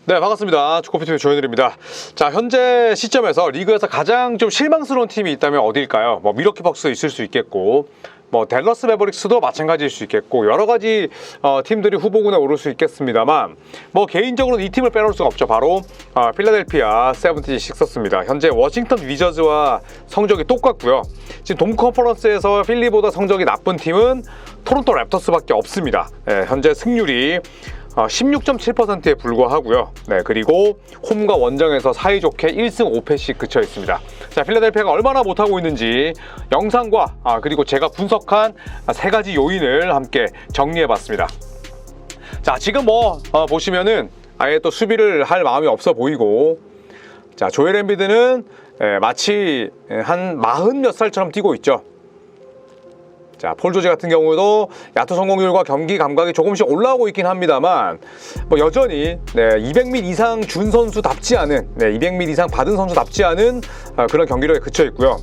네, 반갑습니다. 축구피TV 조현일입니다. 자, 현재 시점에서 리그에서 가장 좀 실망스러운 팀이 있다면 어딜까요? 뭐 밀워키 벅스 있을 수 있겠고, 뭐 댈러스 매버릭스도 마찬가지일 수 있겠고, 여러 가지 팀들이 후보군에 오를 수 있겠습니다만, 뭐 개인적으로는 이 팀을 빼놓을 수가 없죠. 바로 필라델피아 76서스입니다. 현재 워싱턴 위저즈와 성적이 똑같고요. 지금 동부 컨퍼런스에서 필리보다 성적이 나쁜 팀은 토론토 랩터스밖에 없습니다. 네, 현재 승률이 16.7%에 불과하고요. 네, 그리고 홈과 원정에서 사이좋게 1승 5패씩 그쳐 있습니다. 자, 필라델피아가 얼마나 못하고 있는지 영상과 그리고 제가 분석한 세 가지 요인을 함께 정리해봤습니다. 자, 지금 보시면은 아예 또 수비를 할 마음이 없어 보이고, 자, 조엘 엠비드는 마치 한 40 몇 살처럼 뛰고 있죠. 자, 폴 조지 같은 경우도 야투 성공률과 경기 감각이 조금씩 올라오고 있긴 합니다만, 뭐 여전히 200미 이상 준 선수답지 않은, 200미 이상 받은 선수답지 않은 그런 경기력에 그쳐 있고요.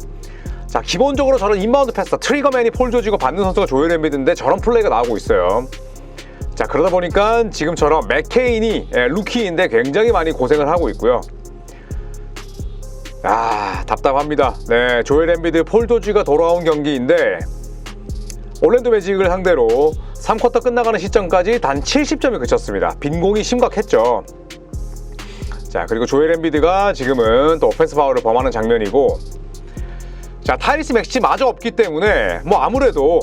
자, 기본적으로 저런 인바운드 패스, 트리거맨이 폴 조지고 받는 선수가 조엘 엠비드인데 저런 플레이가 나오고 있어요. 자, 그러다 보니까 지금처럼 맥케인이 루키인데 굉장히 많이 고생을 하고 있고요. 답답합니다. 네, 조엘 엠비드, 폴 조지가 돌아온 경기인데 올랜도 매직을 상대로 3쿼터 끝나가는 시점까지 단 70점이 그쳤습니다. 빈공이 심각했죠. 자, 그리고 조엘 엠비드가 지금은 또 오펜스 파울을 범하는 장면이고, 자, 타이리스 맥시 마저 없기 때문에 뭐 아무래도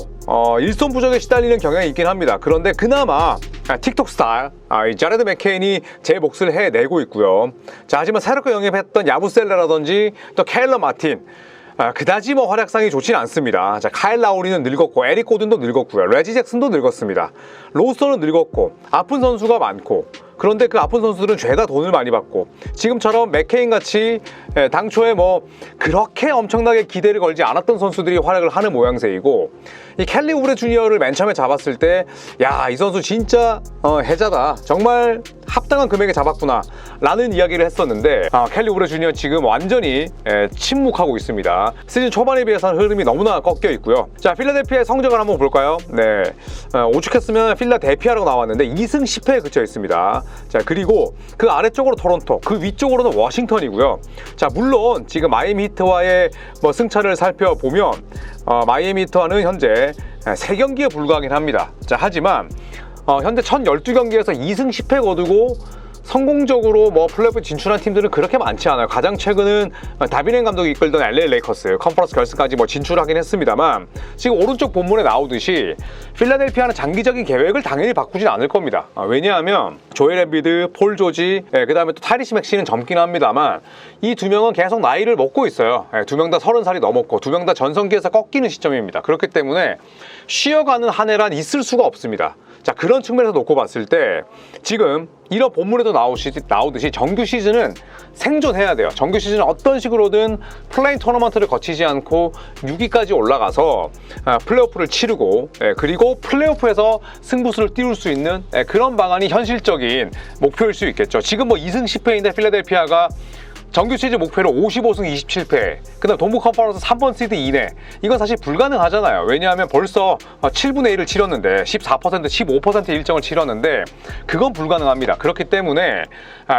일손 부족에 시달리는 경향이 있긴 합니다. 그런데 그나마 틱톡 스타 이 자레드 맥케인이 제 몫을 해내고 있고요. 자, 하지만 새롭게 영입했던 야부셀레라든지 또 케일러 마틴, 그다지 뭐 활약상이 좋진 않습니다. 자, 카일 라우리는 늙었고, 에릭 고든도 늙었고요. 레지 잭슨도 늙었습니다. 로스터는 늙었고, 아픈 선수가 많고, 그런데 그 아픈 선수들은 죄다 돈을 많이 받고, 지금처럼 맥케인 같이 당초에 뭐 그렇게 엄청나게 기대를 걸지 않았던 선수들이 활약을 하는 모양새이고, 이 켈리 우브레 주니어를 맨 처음에 잡았을 때, 야, 이 선수 진짜 해자다, 정말 합당한 금액에 잡았구나 라는 이야기를 했었는데, 켈리 우브레 주니어 지금 완전히 침묵하고 있습니다. 시즌 초반에 비해서는 흐름이 너무나 꺾여 있고요. 자, 필라델피아의 성적을 한번 볼까요? 네, 오죽했으면 필라델피아라고 나왔는데 2승 10패에 그쳐 있습니다. 자, 그리고 그 아래쪽으로 토론토, 그 위쪽으로는 워싱턴이고요. 자, 물론 지금 마이애미 히트와의 승차를 살펴보면 마이애미 히트와는 현재 3경기에 불과하긴 합니다. 자, 하지만 현재 첫 12경기에서 2승 10패 거두고 성공적으로 플레이오프 진출한 팀들은 그렇게 많지 않아요. 가장 최근은 다비넨 감독이 이끌던 LA 레이커스 컨퍼런스 결승까지 진출하긴 했습니다만, 지금 오른쪽 본문에 나오듯이 필라델피아는 장기적인 계획을 당연히 바꾸진 않을 겁니다. 왜냐하면 조엘 엠비드, 폴 조지, 그 다음에 또 타이리스 맥시는 젊긴 합니다만 이 두 명은 계속 나이를 먹고 있어요. 두 명 다 30살이 넘었고 두 명 다 전성기에서 꺾이는 시점입니다. 그렇기 때문에 쉬어가는 한 해란 있을 수가 없습니다. 자, 그런 측면에서 놓고 봤을 때 지금 이런 본문에도 나오듯이 정규 시즌은 생존해야 돼요. 정규 시즌은 어떤 식으로든 플레인 토너먼트를 거치지 않고 6위까지 올라가서 플레이오프를 치르고, 그리고 플레이오프에서 승부수를 띄울 수 있는 그런 방안이 현실적인 목표일 수 있겠죠. 지금 2승 10패인데 필라델피아가 정규 시즌 목표로 55승 27패, 그 다음 동부 컨퍼런스 3번 시드 이내, 이건 사실 불가능하잖아요. 왜냐하면 벌써 7분의 1을 치렀는데 14%, 15% 일정을 치렀는데 그건 불가능합니다. 그렇기 때문에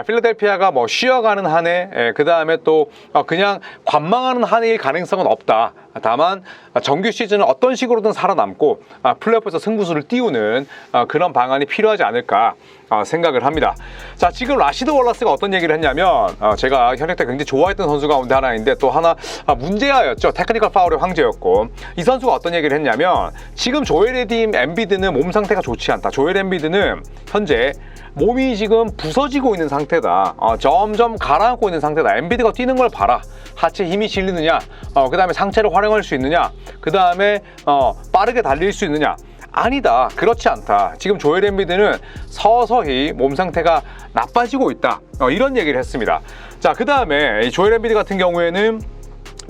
필라델피아가 쉬어가는 한 해, 그 다음에 또 그냥 관망하는 한 해일 가능성은 없다. 다만 정규 시즌은 어떤 식으로든 살아남고 플레이오프에서 승부수를 띄우는 그런 방안이 필요하지 않을까 생각을 합니다. 자, 지금 라시드 월라스가 어떤 얘기를 했냐면, 제가 현역 때 굉장히 좋아했던 선수 가운데 하나인데 또 하나 문제아였죠. 테크니컬 파울의 황제였고, 이 선수가 어떤 얘기를 했냐면, 지금 조엘 엠비드는 몸 상태가 좋지 않다. 조엘 엠비드는 현재 몸이 지금 부서지고 있는 상태다. 점점 가라앉고 있는 상태다. 엠비드가 뛰는 걸 봐라. 하체 힘이 실리느냐, 그 다음에 상체를 활용할 수 있느냐, 그 다음에 빠르게 달릴 수 있느냐. 아니다, 그렇지 않다. 지금 조엘 엠비드는 서서히 몸 상태가 나빠지고 있다. 이런 얘기를 했습니다. 자, 그 다음에 조엘 엠비드 같은 경우에는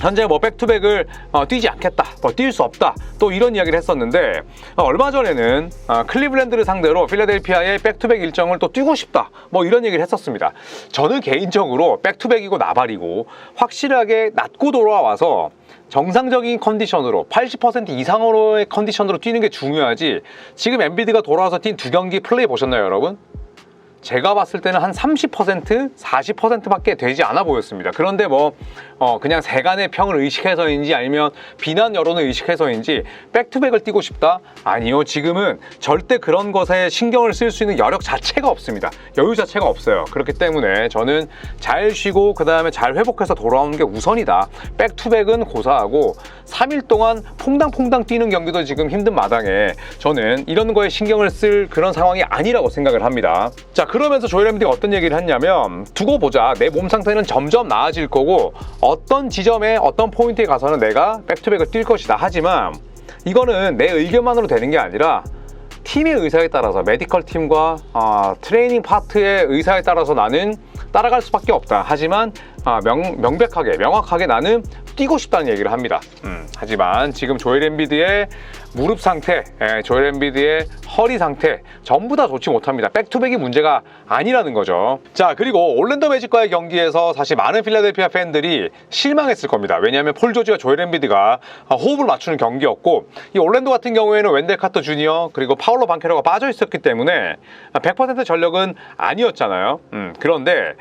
현재 백투백을 뛰지 않겠다, 뛸 수 없다, 또 이런 이야기를 했었는데, 얼마 전에는 클리블랜드를 상대로 필라델피아의 백투백 일정을 또 뛰고 싶다, 이런 얘기를 했었습니다. 저는 개인적으로 백투백이고 나발이고 확실하게 낮고 돌아와서 정상적인 컨디션으로 80% 이상으로의 컨디션으로 뛰는 게 중요하지, 지금 엠비드가 돌아와서 뛴 2경기 플레이 보셨나요, 여러분? 제가 봤을 때는 한 30%, 40%밖에 되지 않아 보였습니다. 그런데 뭐 그냥 세간의 평을 의식해서인지 아니면 비난 여론을 의식해서인지 백투백을 뛰고 싶다? 아니요. 지금은 절대 그런 것에 신경을 쓸 수 있는 여력 자체가 없습니다. 여유 자체가 없어요. 그렇기 때문에 저는 잘 쉬고 그 다음에 잘 회복해서 돌아오는 게 우선이다. 백투백은 고사하고 3일 동안 퐁당퐁당 뛰는 경기도 지금 힘든 마당에 저는 이런 거에 신경을 쓸 그런 상황이 아니라고 생각을 합니다. 자, 그러면서 조엘 엠비드가 어떤 얘기를 했냐면 두고 보자. 내 몸 상태는 점점 나아질 거고 어떤 지점에 어떤 포인트에 가서는 내가 백투백을 뛸 것이다. 하지만 이거는 내 의견만으로 되는 게 아니라 팀의 의사에 따라서 메디컬 팀과 트레이닝 파트의 의사에 따라서 나는 따라갈 수밖에 없다. 하지만 명확하게 나는 뛰고 싶다는 얘기를 합니다. 하지만 지금 조엘 엠비드의 무릎 상태, 조엘 엠비드의 허리 상태 전부 다 좋지 못합니다. 백투백이 문제가 아니라는 거죠. 자, 그리고 올랜도 매직과의 경기에서 사실 많은 필라델피아 팬들이 실망했을 겁니다. 왜냐하면 폴 조지와 조엘 엠비드가 호흡을 맞추는 경기였고 이 올랜도 같은 경우에는 웬델 카터 주니어 그리고 파울로 반케로가 빠져 있었기 때문에 100% 전력은 아니었잖아요. 그런데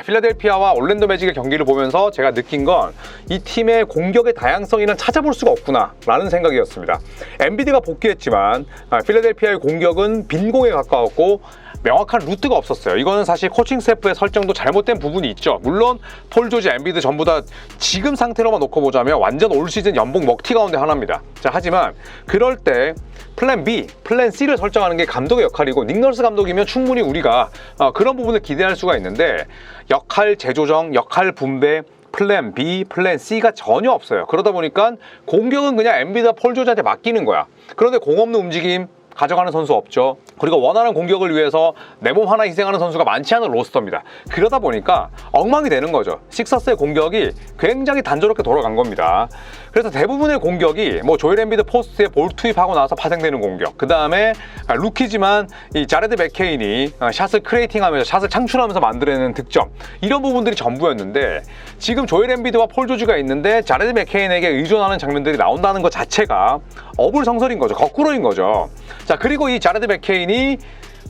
필라델피아와 올랜도 매직의 경기를 보면서 제가 느낀 건 이 팀의 공격의 다양성이는 찾아볼 수가 없구나 라는 생각이었습니다. 엠비드가 복귀했지만 필라델피아의 공격은 빈공에 가까웠고 명확한 루트가 없었어요. 이거는 사실 코칭 스태프의 설정도 잘못된 부분이 있죠. 물론 폴 조지, 엠비드 전부 다 지금 상태로만 놓고 보자면 완전 올 시즌 연봉 먹튀 가운데 하나입니다. 자, 하지만 그럴 때 플랜 B, 플랜 C를 설정하는 게 감독의 역할이고 닉 널스 감독이면 충분히 우리가 그런 부분을 기대할 수가 있는데 역할 재조정, 역할 분배, 플랜 B, 플랜 C가 전혀 없어요. 그러다 보니까 공격은 그냥 엠비드와 폴 조지한테 맡기는 거야. 그런데 공 없는 움직임 가져가는 선수 없죠. 그리고 원하는 공격을 위해서 내 몸 하나 희생하는 선수가 많지 않은 로스터입니다. 그러다 보니까 엉망이 되는 거죠. 식서스의 공격이 굉장히 단조롭게 돌아간 겁니다. 그래서 대부분의 공격이 뭐 조엘 엠비드 포스트에 볼 투입하고 나서 파생되는 공격, 그 다음에 루키지만 이 자레드 맥케인이 샷을 크리에이팅하면서 샷을 창출하면서 만들어내는 득점, 이런 부분들이 전부였는데 지금 조엘 엠비드와 폴 조지가 있는데 자레드 맥케인에게 의존하는 장면들이 나온다는 것 자체가 어불성설인 거죠. 거꾸로인 거죠. 자, 그리고 이 자레드 맥케인이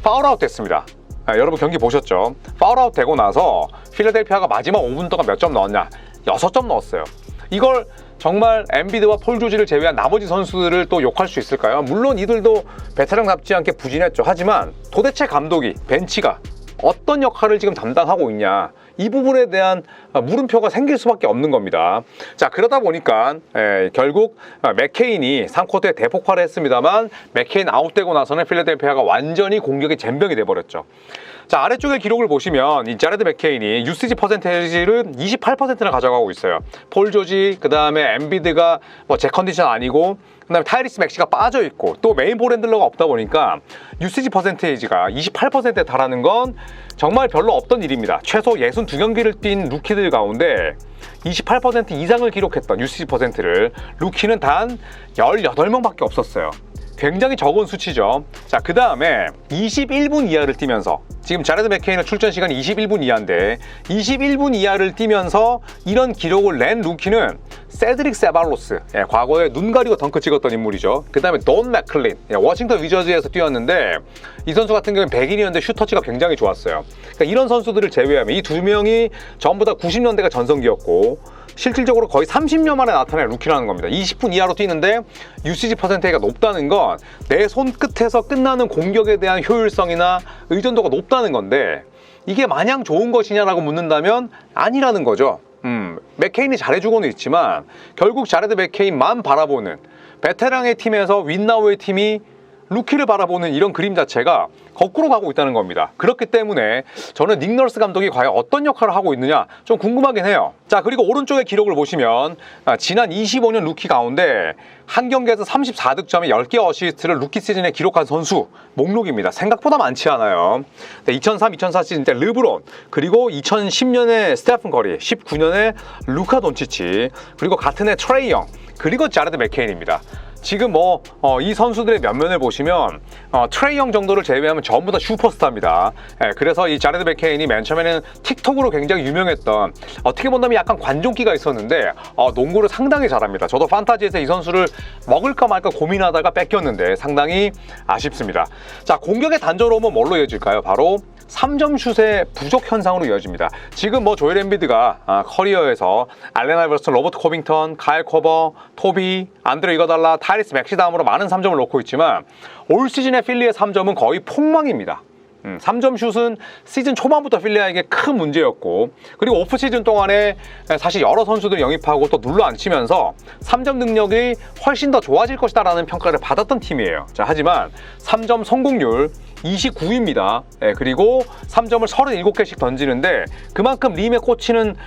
파울아웃 됐습니다. 여러분 경기 보셨죠? 파울아웃 되고 나서 필라델피아가 마지막 5분 동안 몇 점 넣었냐? 6점 넣었어요. 이걸 정말 엠비드와 폴 조지를 제외한 나머지 선수들을 또 욕할 수 있을까요? 물론 이들도 베테랑답지 않게 부진했죠. 하지만 도대체 감독이, 벤치가 어떤 역할을 지금 담당하고 있냐, 이 부분에 대한 물음표가 생길 수밖에 없는 겁니다. 자, 그러다 보니까 결국 맥케인이 3쿼터에 대폭발을 했습니다만 맥케인 아웃되고 나서는 필라델피아가 완전히 공격의 젬병이 돼버렸죠. 자, 아래쪽의 기록을 보시면 이 자레드 맥케인이 유스지 퍼센테이지를 28%나 가져가고 있어요. 폴 조지, 그 다음에 엠비드가 뭐 제 컨디션 아니고, 그 다음에 타이리스 맥시가 빠져있고 또 메인 볼 핸들러가 없다 보니까 유스지 퍼센테이지가 28%에 달하는 건 정말 별로 없던 일입니다. 최소 62경기를 뛴 루키들 가운데 28% 이상을 기록했던 유스지 퍼센트를 루키는 단 18명밖에 없었어요. 굉장히 적은 수치죠. 자, 그 다음에 21분 이하를 뛰면서, 지금 자레드 맥케인의 출전 시간이 21분 이하인데 21분 이하를 뛰면서 이런 기록을 낸 루키는 세드릭 세발로스, 과거에 눈 가리고 덩크 찍었던 인물이죠. 그 다음에 돈 맥클린, 워싱턴 위저즈에서 뛰었는데 이 선수 같은 경우는 백인이었는데 슈터치가 굉장히 좋았어요. 그러니까 이런 선수들을 제외하면 이 두 명이 전부 다 90년대가 전성기였고 실질적으로 거의 30년 만에 나타난 루키라는 겁니다. 20분 이하로 뛰는데 유시지 퍼센테이지가 높다는 건 내 손끝에서 끝나는 공격에 대한 효율성이나 의존도가 높다는 건데 이게 마냥 좋은 것이냐라고 묻는다면 아니라는 거죠. 맥케인이 잘해주고는 있지만 결국 자레드 맥케인만 바라보는 베테랑의 팀에서 윈나우의 팀이 루키를 바라보는 이런 그림 자체가 거꾸로 가고 있다는 겁니다. 그렇기 때문에 저는 닉 널스 감독이 과연 어떤 역할을 하고 있느냐 좀 궁금하긴 해요. 자, 그리고 오른쪽의 기록을 보시면 지난 25년 루키 가운데 한 경기에서 34득점에 10개 어시스트를 루키 시즌에 기록한 선수 목록입니다. 생각보다 많지 않아요. 2003, 2004 시즌 때 르브론, 그리고 2010년에 스테픈 커리, 19년에 루카 돈치치, 그리고 같은 해 트레이 영, 그리고 자레드 맥케인입니다. 지금 이 선수들의 면면을 보시면 트레이 영 정도를 제외하면 전부 다 슈퍼스타입니다. 그래서 이 자레드 맥케인이 맨 처음에는 틱톡으로 굉장히 유명했던, 어떻게 본다면 약간 관종기가 있었는데 농구를 상당히 잘합니다. 저도 판타지에서 이 선수를 먹을까 말까 고민하다가 뺏겼는데 상당히 아쉽습니다. 자, 공격의 단조로움은 뭘로 이어질까요? 바로 3점 슛의 부족 현상으로 이어집니다. 지금 뭐 조엘 엠비드가 커리어에서 알렌 아이버슨, 로버트 코빙턴, 카일 코버, 토비, 안드레 이거달라, 타이리스 맥시 다음으로 많은 3점을 놓고 있지만 올 시즌의 필리의 3점은 거의 폭망입니다. 3점 슛은 시즌 초반부터 필리아에게 큰 문제였고, 그리고 오프 시즌 동안에 사실 여러 선수들을 영입하고 또 눌러앉히면서 3점 능력이 훨씬 더 좋아질 것이다 라는 평가를 받았던 팀이에요. 자, 하지만 3점 성공률 29입니다. 그리고 3점을 37개씩 던지는데 그만큼 림에 꽂히는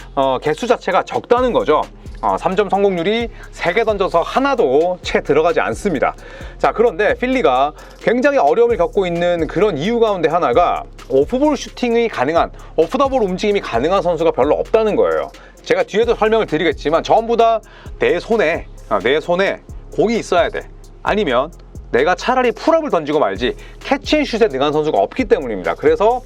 개수 자체가 적다는 거죠. 3점 성공률이 3개 던져서 하나도 채 들어가지 않습니다. 자, 그런데 필리가 굉장히 어려움을 겪고 있는 그런 이유 가운데 하나가 오프볼 슈팅이 가능한, 오프 더 볼 움직임이 가능한 선수가 별로 없다는 거예요. 제가 뒤에도 설명을 드리겠지만 전부 다 내 손에 공이 있어야 돼. 아니면 내가 차라리 풀업을 던지고 말지 캐치앤슛에 능한 선수가 없기 때문입니다. 그래서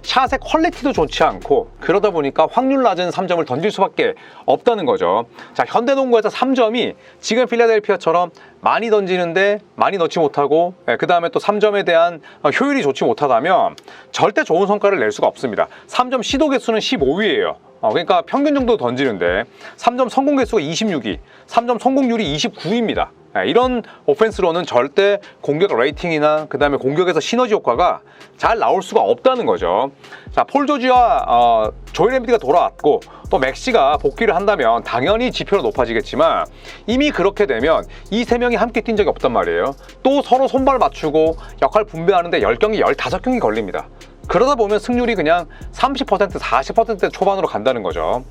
샷의 퀄리티도 좋지 않고 그러다 보니까 확률 낮은 3점을 던질 수밖에 없다는 거죠. 자, 현대농구에서 3점이 지금 필라델피아처럼 많이 던지는데 많이 넣지 못하고 그 다음에 또 3점에 대한 효율이 좋지 못하다면 절대 좋은 성과를 낼 수가 없습니다. 3점 시도 개수는 15위예요. 그러니까 평균 정도 던지는데 3점 성공 개수가 26위, 3점 성공률이 29위입니다. 이런 오펜스로는 절대 공격 레이팅이나 그 다음에 공격에서 시너지 효과가 잘 나올 수가 없다는 거죠. 자, 폴 조지와 조엘 엠비드가 돌아왔고 또 맥시가 복귀를 한다면 당연히 지표는 높아지겠지만 이미 그렇게 되면 이 세 명이 함께 뛴 적이 없단 말이에요. 또 서로 손발 맞추고 역할 분배하는데 10경기, 15경기 걸립니다. 그러다 보면 승률이 그냥 30%, 40% 초반으로 간다는 거죠.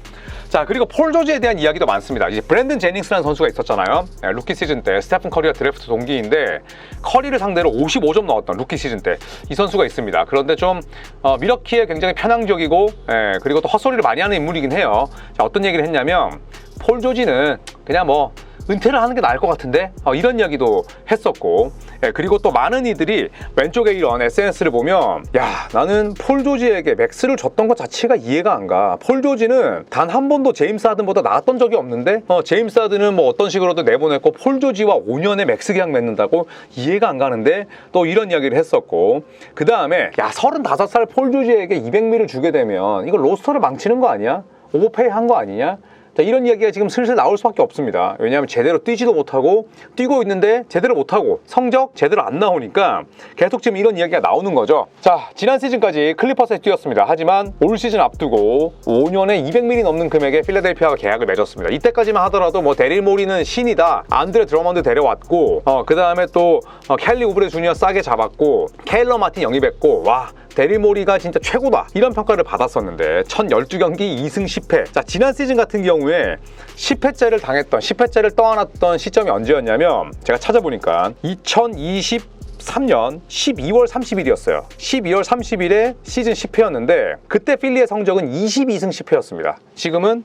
자, 그리고 폴 조지에 대한 이야기도 많습니다. 이제 브랜든 제닝스라는 선수가 있었잖아요. 루키 시즌 때 스테픈 커리가 드래프트 동기인데 커리를 상대로 55점 넣었던 루키 시즌 때 이 선수가 있습니다. 그런데 좀 미러키에 굉장히 편향적이고 그리고 또 헛소리를 많이 하는 인물이긴 해요. 자, 어떤 얘기를 했냐면 폴 조지는 그냥 뭐 은퇴를 하는 게 나을 것 같은데 이런 이야기도 했었고, 그리고 또 많은 이들이 왼쪽에 이런 SNS를 보면 야, 나는 폴 조지에게 맥스를 줬던 것 자체가 이해가 안 가. 폴 조지는 단 한 번도 제임스 하든보다 나았던 적이 없는데 제임스 하든은 뭐 어떤 식으로든 내보냈고 폴 조지와 5년의 맥스 계약 맺는다고 이해가 안 가는데 또 이런 이야기를 했었고, 그 다음에 야, 35살 폴 조지에게 200밀을 주게 되면 이거 로스터를 망치는 거 아니야? 오버페이 한 거 아니냐? 자, 이런 이야기가 지금 슬슬 나올 수밖에 없습니다. 왜냐하면 제대로 뛰지도 못하고 뛰고 있는데 제대로 못하고 성적 제대로 안 나오니까 계속 지금 이런 이야기가 나오는 거죠. 자, 지난 시즌까지 클리퍼스에 뛰었습니다. 하지만 올 시즌 앞두고 5년에 200밀이 넘는 금액에 필라델피아가 계약을 맺었습니다. 이때까지만 하더라도 뭐 데릴 모리는 신이다, 안드레 드러먼드 데려왔고 그 다음에 또 켈리 우브레 주니어 싸게 잡았고 케일러 마틴 영입했고, 와, 데릴 모리가 진짜 최고다, 이런 평가를 받았었는데 1012경기 2승 10패. 자, 지난 시즌 같은 경우에 10회째를 당했던, 10회째를 떠안았던 시점이 언제였냐면 제가 찾아보니까 2023년 12월 30일이었어요. 12월 30일에 시즌 10회였는데 그때 필리의 성적은 22승 10패였습니다. 지금은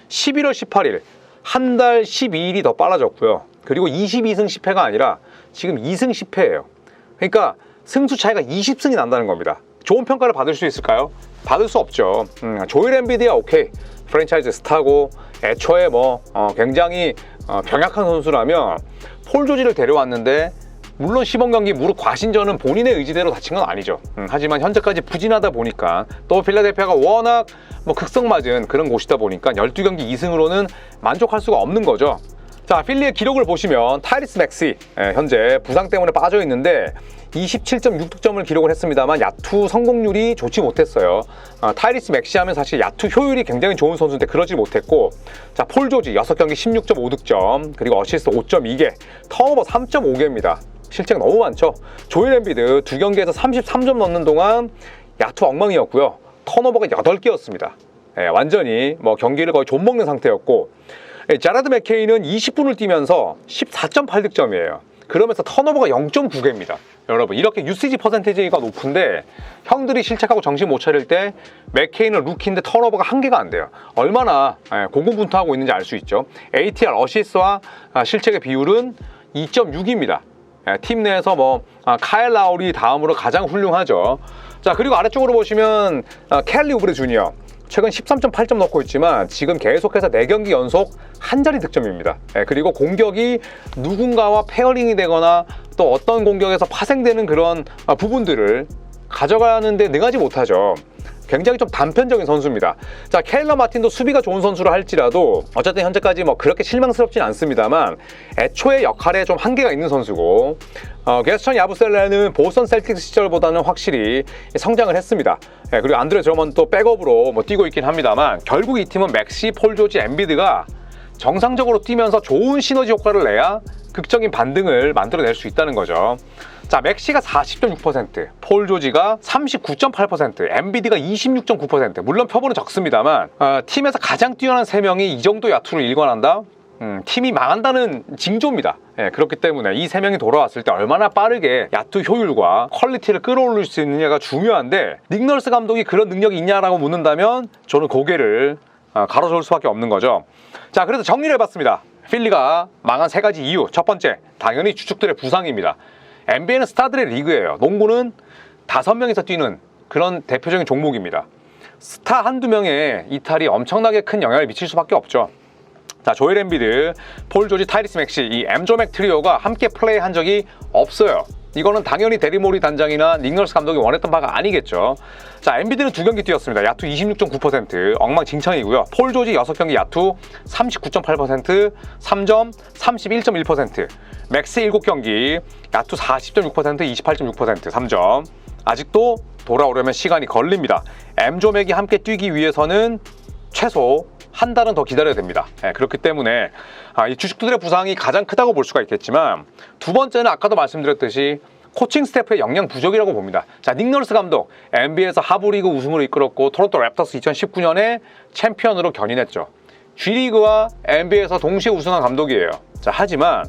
11월 18일, 한 달 12일이 더 빨라졌고요. 그리고 22승 10패가 아니라 지금 2승 10패예요. 그러니까 승수 차이가 20승이 난다는 겁니다. 좋은 평가를 받을 수 있을까요? 받을 수 없죠. 조엘 엠비드야 오케이, 프랜차이즈 스타고 애초에 뭐 굉장히 병약한 선수라면 폴 조지를 데려왔는데 물론 시범 경기 무릎 과신전은 본인의 의지대로 다친 건 아니죠. 하지만 현재까지 부진하다 보니까 또 필라델피아가 워낙 뭐 극성맞은 그런 곳이다 보니까 12경기 2승으로는 만족할 수가 없는 거죠. 자, 필리의 기록을 보시면 타이리스 맥시 현재 부상 때문에 빠져 있는데 27.6득점을 기록을 했습니다만 야투 성공률이 좋지 못했어요. 타이리스 맥시 하면 사실 야투 효율이 굉장히 좋은 선수인데 그러지 못했고, 자, 폴 조지 6경기 16.5득점, 그리고 어시스트 5.2개, 턴오버 3.5개입니다. 실책 너무 많죠. 조엘 엠비드 2경기에서 33점 넣는 동안 야투 엉망이었고요. 턴오버가 8개였습니다. 완전히 뭐 경기를 거의 좀먹는 상태였고, 자라드 맥케이는 20분을 뛰면서 14.8득점이에요. 그러면서 턴오버가 0.9개입니다. 여러분, 이렇게 유시지 퍼센테이지가 높은데 형들이 실책하고 정신 못 차릴 때 맥케이는 루키인데 턴오버가 1개가 안 돼요. 얼마나 고군분투하고 있는지 알 수 있죠. ATR 어시스트와 실책의 비율은 2.6입니다. 팀 내에서 뭐 카일 라우리 다음으로 가장 훌륭하죠. 자, 그리고 아래쪽으로 보시면 켈리 우브레 주니어 최근 13.8점 넣고 있지만 지금 계속해서 4경기 연속 한 자리 득점입니다. 그리고 공격이 누군가와 페어링이 되거나 또 어떤 공격에서 파생되는 그런 부분들을 가져가는데 능하지 못하죠. 굉장히 좀 단편적인 선수입니다. 자, 케일러 마틴도 수비가 좋은 선수라 할지라도 어쨌든 현재까지 뭐 그렇게 실망스럽진 않습니다만 애초에 역할에 좀 한계가 있는 선수고 게스천 야부셀레는 보스턴 셀틱스 시절보다는 확실히 성장을 했습니다. 그리고 안드레 드러먼 또 백업으로 뭐 뛰고 있긴 합니다만 결국 이 팀은 맥시, 폴 조지, 엠비드가 정상적으로 뛰면서 좋은 시너지 효과를 내야 극적인 반등을 만들어낼 수 있다는 거죠. 자, 맥시가 40.6%, 폴 조지가 39.8%, 엠비드가 26.9%. 물론 표본은 적습니다만 팀에서 가장 뛰어난 3명이 이 정도 야투를 일궈낸다? 팀이 망한다는 징조입니다. 그렇기 때문에 이 3명이 돌아왔을 때 얼마나 빠르게 야투 효율과 퀄리티를 끌어올릴 수 있느냐가 중요한데 닉 널스 감독이 그런 능력이 있냐라고 묻는다면 저는 고개를 가로저을 수밖에 없는 거죠. 자, 그래서 정리를 해봤습니다. 필리가 망한 3가지 이유. 첫 번째, 당연히 주축들의 부상입니다. NBA는 스타들의 리그예요. 농구는 5명이서 뛰는 그런 대표적인 종목입니다. 스타 한두 명의 이탈이 엄청나게 큰 영향을 미칠 수밖에 없죠. 자, 조엘 엠비드, 폴 조지, 타이리스 맥시, 이 엠조맥 트리오가 함께 플레이한 적이 없어요. 이거는 당연히 데리 모리 단장이나 닉 널스 감독이 원했던 바가 아니겠죠. 자, 엠비드는 2경기 뛰었습니다. 야투 26.9%, 엉망진창이고요. 폴 조지 6경기 야투 39.8%, 3점 31.1%. 맥스 7경기 야투 40.6%, 28.6%, 3점. 아직도 돌아오려면 시간이 걸립니다. 엠조맥이 함께 뛰기 위해서는 최소 한 달은 더 기다려야 됩니다. 그렇기 때문에 이 주축들의 부상이 가장 크다고 볼 수가 있겠지만 두 번째는 아까도 말씀드렸듯이 코칭 스태프의 역량 부족이라고 봅니다. 자, 닉 널스 감독, NBA에서 하브리그 우승으로 이끌었고 토론토 랩터스 2019년에 챔피언으로 견인했죠. G리그와 NBA에서 동시에 우승한 감독이에요. 자, 하지만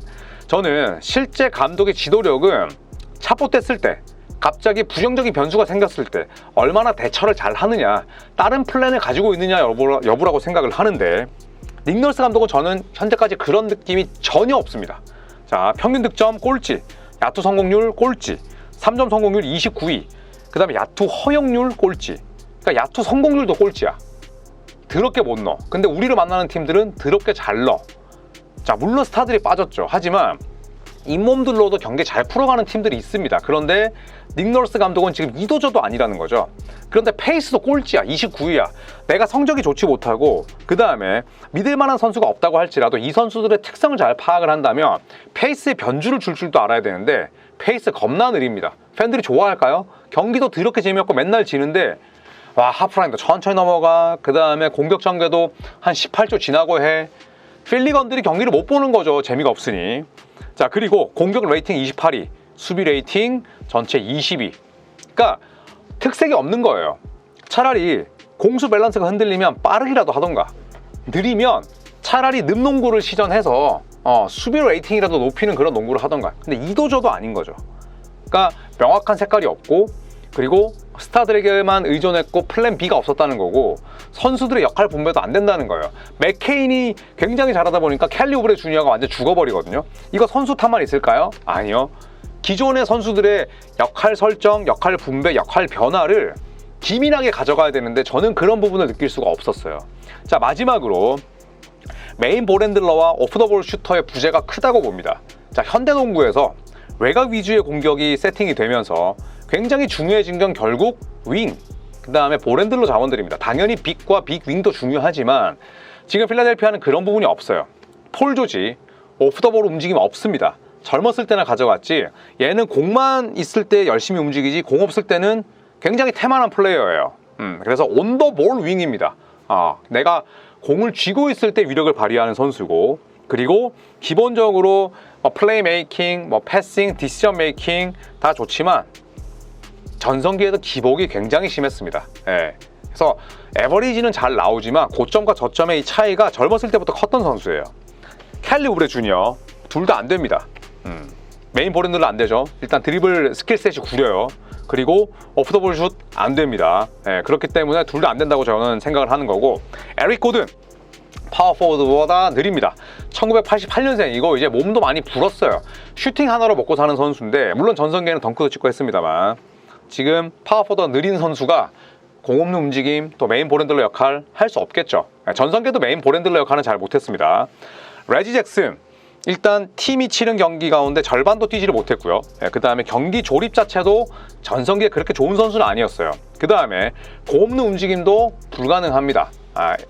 저는 실제 감독의 지도력은 차포됐을 때, 갑자기 부정적인 변수가 생겼을 때 얼마나 대처를 잘 하느냐, 다른 플랜을 가지고 있느냐 여부라고 생각을 하는데 닉 널스 감독은 저는 현재까지 그런 느낌이 전혀 없습니다. 자, 평균 득점 꼴찌, 야투 성공률 꼴찌, 3점 성공률 29위, 그 다음에 야투 허용률 꼴찌. 그러니까 야투 성공률도 꼴찌야. 더럽게 못 넣어. 근데 우리를 만나는 팀들은 더럽게 잘 넣어. 자, 물론 스타들이 빠졌죠. 하지만 잇몸들로도 경기 잘 풀어가는 팀들이 있습니다. 그런데 닉 널스 감독은 지금 이도저도 아니라는 거죠. 그런데 페이스도 꼴찌야. 29위야. 내가 성적이 좋지 못하고 그 다음에 믿을 만한 선수가 없다고 할지라도 이 선수들의 특성을 잘 파악을 한다면 페이스의 변주를 줄 줄도 알아야 되는데 페이스 겁나 느립니다. 팬들이 좋아할까요? 경기도 더럽게 재미없고 맨날 지는데 와, 하프라인도 천천히 넘어가. 그 다음에 공격 전개도 한 18초 지나고 해. 필리건들이 경기를 못 보는 거죠. 재미가 없으니. 자, 그리고 공격 레이팅 28위, 수비 레이팅 전체 20위. 그러니까 특색이 없는 거예요. 차라리 공수 밸런스가 흔들리면 빠르기라도 하던가, 느리면 차라리 늪농구를 시전해서 수비 레이팅이라도 높이는 그런 농구를 하던가. 근데 이도저도 아닌 거죠. 그러니까 명확한 색깔이 없고, 그리고 스타들에게만 의존했고 플랜 B가 없었다는 거고, 선수들의 역할 분배도 안 된다는 거예요. 맥케인이 굉장히 잘하다 보니까 켈리 오브레 주니어가 완전 죽어버리거든요. 이거 선수 탓만 있을까요? 아니요. 기존의 선수들의 역할 설정, 역할 분배, 역할 변화를 기민하게 가져가야 되는데 저는 그런 부분을 느낄 수가 없었어요. 자, 마지막으로 메인 볼핸들러와 오프 더 볼 슈터의 부재가 크다고 봅니다. 자, 현대농구에서 외곽 위주의 공격이 세팅이 되면서 굉장히 중요해진 건 결국 윙, 그 다음에 볼핸들러 자원들입니다. 당연히 빅과 빅 윙도 중요하지만 지금 필라델피아는 그런 부분이 없어요. 폴 조지, 오프 더 볼 움직임 없습니다. 젊었을 때나 가져갔지, 얘는 공만 있을 때 열심히 움직이지 공 없을 때는 굉장히 태만한 플레이어예요. 그래서 온 더 볼 윙입니다. 내가 공을 쥐고 있을 때 위력을 발휘하는 선수고, 그리고 기본적으로 플레이 메이킹, 패싱, 디시전 메이킹 다 좋지만 전성기에도 기복이 굉장히 심했습니다. 그래서 에버리지는 잘 나오지만 고점과 저점의 이 차이가 젊었을 때부터 컸던 선수예요. 켈리 오브레 주니어 둘 다 안 됩니다. 메인 볼핸들러 안 되죠. 일단 드리블 스킬셋이 구려요. 그리고 오프 더 볼 슛 안 됩니다. 그렇기 때문에 둘 다 안 된다고 저는 생각을 하는 거고, 에릭 고든 파워포워드보다 느립니다. 1988년생, 이거 이제 몸도 많이 불었어요. 슈팅 하나로 먹고 사는 선수인데, 물론 전성기에는 덩크도 찍고 했습니다만 지금 파워포워드가 느린 선수가 공 없는 움직임, 또 메인 볼핸들러 역할 할 수 없겠죠. 전성기에도 메인 볼핸들러 역할은 잘 못했습니다. 레지 잭슨, 일단 팀이 치른 경기 가운데 절반도 뛰지를 못했고요. 그 다음에 경기 조립 자체도 전성기에 그렇게 좋은 선수는 아니었어요. 그 다음에 공 없는 움직임도 불가능합니다.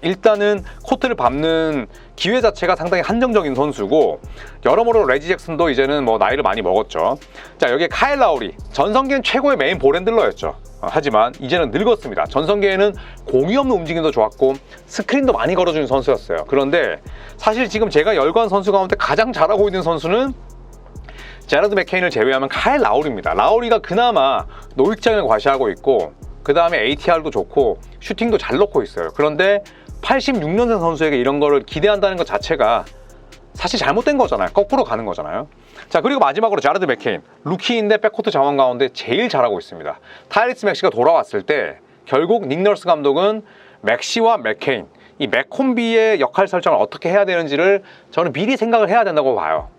일단은 코트를 밟는 기회 자체가 상당히 한정적인 선수고, 여러모로 레지 잭슨도 이제는 뭐 나이를 많이 먹었죠. 자, 여기에 카일 라우리, 전성기엔 최고의 메인 볼핸들러였죠. 하지만 이제는 늙었습니다. 전성기에는 공이 없는 움직임도 좋았고 스크린도 많이 걸어주는 선수였어요. 그런데 사실 지금 제가 열거한 선수 가운데 가장 잘하고 있는 선수는 제라드 맥케인을 제외하면 카일 라우리입니다. 라우리가 그나마 노익장을 과시하고 있고, 그 다음에 ATR도 좋고 슈팅도 잘 넣고 있어요. 그런데 86년생 선수에게 이런 거를 기대한다는 것 자체가 사실 잘못된 거잖아요. 거꾸로 가는 거잖아요. 자, 그리고 마지막으로 제라드 맥케인, 루키인데 백코트 자원 가운데 제일 잘하고 있습니다. 타이리스 맥시가 돌아왔을 때 결국 닉 널스 감독은 맥시와 맥케인, 이 맥콤비의 역할 설정을 어떻게 해야 되는지를 저는 미리 생각을 해야 된다고 봐요.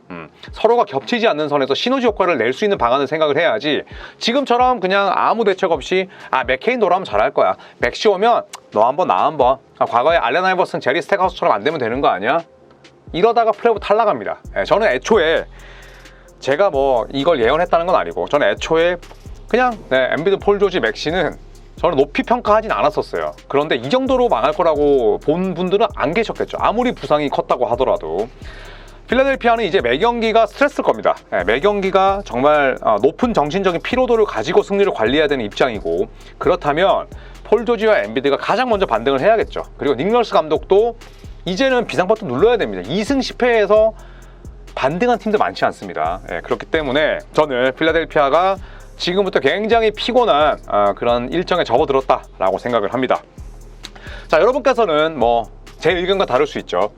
서로가 겹치지 않는 선에서 시너지 효과를 낼 수 있는 방안을 생각을 해야지, 지금처럼 그냥 아무 대책 없이 맥케인 돌아오면 잘할 거야, 맥시 오면 너 한번 나 한번, 과거에 알렌 아이버슨, 제리 스택하우스처럼 안 되면 되는 거 아니야? 이러다가 플레이오프 탈락합니다. 저는 애초에 제가 뭐 이걸 예언했다는 건 아니고, 저는 애초에 그냥 엠비드, 폴 조지, 맥시는 저는 높이 평가하진 않았었어요. 그런데 이 정도로 망할 거라고 본 분들은 안 계셨겠죠. 아무리 부상이 컸다고 하더라도. 필라델피아는 이제 매 경기가 스트레스일 겁니다. 매 경기가 정말 높은 정신적인 피로도를 가지고 승리를 관리해야 되는 입장이고, 그렇다면 폴 조지와 엠비드가 가장 먼저 반등을 해야겠죠. 그리고 닉 널스 감독도 이제는 비상 버튼 눌러야 됩니다. 2승 10패에서 반등한 팀도 많지 않습니다. 그렇기 때문에 저는 필라델피아가 지금부터 굉장히 피곤한 그런 일정에 접어들었다라고 생각을 합니다. 자, 여러분께서는 뭐 제 의견과 다를 수 있죠.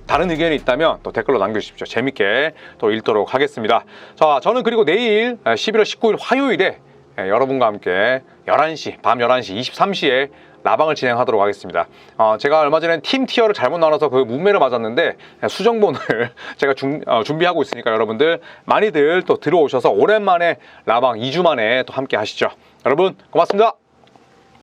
다른 의견이 있다면 또 댓글로 남겨주십시오. 재밌게 또 읽도록 하겠습니다. 자, 저는 그리고 내일 11월 19일 화요일에 여러분과 함께 11시, 밤 11시, 23시에 라방을 진행하도록 하겠습니다. 제가 얼마 전에 팀 티어를 잘못 나눠서 그 문매를 맞았는데 수정본을 제가 준비하고 있으니까 여러분들 많이들 또 들어오셔서 오랜만에 라방 2주 만에 또 함께 하시죠. 여러분 고맙습니다.